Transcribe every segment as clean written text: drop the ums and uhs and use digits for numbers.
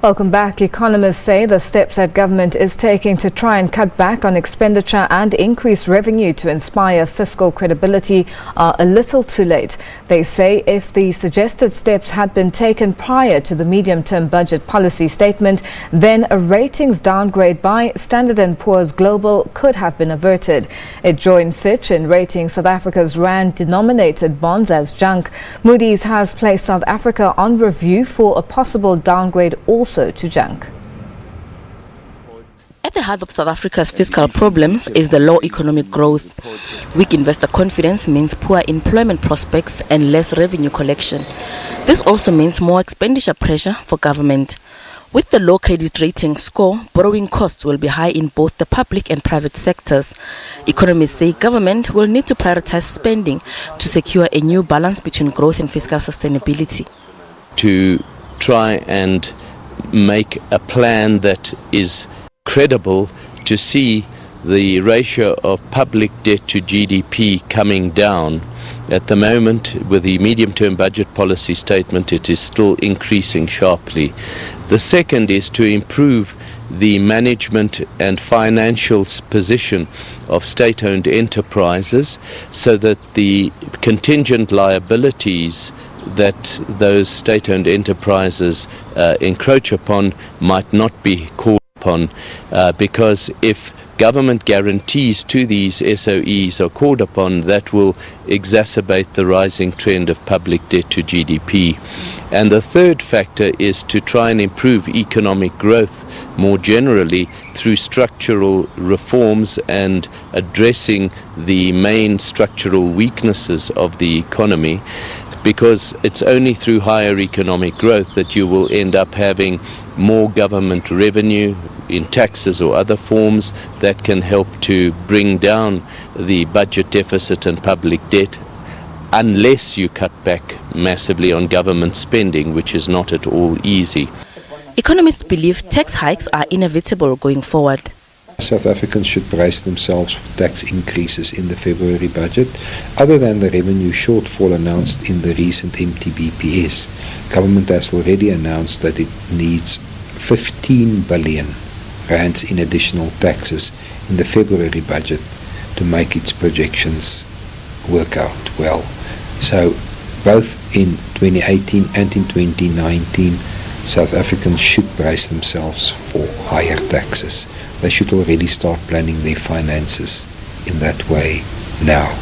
Welcome back. Economists say the steps that government is taking to try and cut back on expenditure and increase revenue to inspire fiscal credibility are a little too late. They say if the suggested steps had been taken prior to the medium-term budget policy statement, then a ratings downgrade by Standard & Poor's Global could have been averted. It joined Fitch in rating South Africa's rand-denominated bonds as junk. Moody's has placed South Africa on review for a possible downgrade also to junk. At the heart of South Africa's fiscal problems is the low economic growth. Weak investor confidence means poor employment prospects and less revenue collection. This also means more expenditure pressure for government. With the low credit rating score, borrowing costs will be high in both the public and private sectors. Economists say government will need to prioritize spending to secure a new balance between growth and fiscal sustainability. To try and make a plan that is credible, to see the ratio of public debt to GDP coming down. At the moment, with the medium-term budget policy statement, it is still increasing sharply. The second is to improve the management and financial position of state-owned enterprises so that the contingent liabilities that those state-owned enterprises encroach upon might not be called upon, because if government guarantees to these SOEs are called upon, that will exacerbate the rising trend of public debt to GDP. And the third factor is to try and improve economic growth more generally through structural reforms and addressing the main structural weaknesses of the economy, because it's only through higher economic growth that you will end up having more government revenue in taxes or other forms that can help to bring down the budget deficit and public debt, unless you cut back massively on government spending, which is not at all easy. Economists believe tax hikes are inevitable going forward. South Africans should brace themselves for tax increases in the February budget. Other than the revenue shortfall announced in the recent MTBPS, government has already announced that it needs 15 billion rands in additional taxes in the February budget to make its projections work out well. So both in 2018 and in 2019, South Africans should brace themselves for higher taxes. They should already start planning their finances in that way now.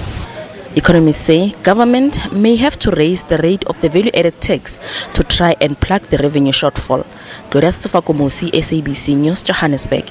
Economists say government may have to raise the rate of the value-added tax to try and plug the revenue shortfall. Gloria Stofakomosi, SABC News, Johannesburg.